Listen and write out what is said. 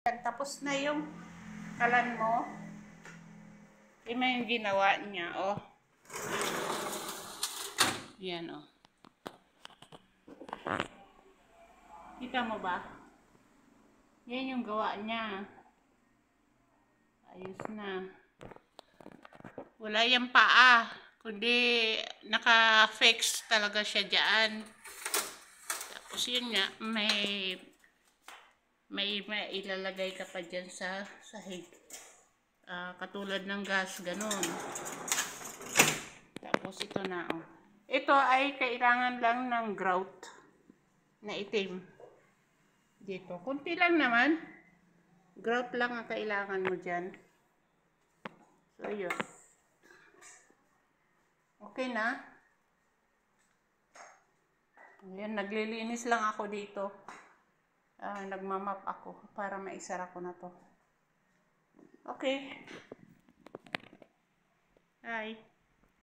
Tapos na yung kalan mo. May yung ginawa niya, oh. Yan, oh. Kita mo ba? Yan yung gawa niya. Ayos na. Wala yung paa. Kundi naka-fix talaga siya dyan. Tapos yun nga, may ilalagay ka pa dyan sa sahig. Katulad ng gas, ganun. Tapos ito na, oh. Ito ay kailangan lang ng grout na itim. Dito. Kunti lang naman. Grout lang ang kailangan mo dyan. So, yun. Okay na. Ayan, naglilinis lang ako dito. Nagmamap ako para maisara ko na to. Okay. Bye.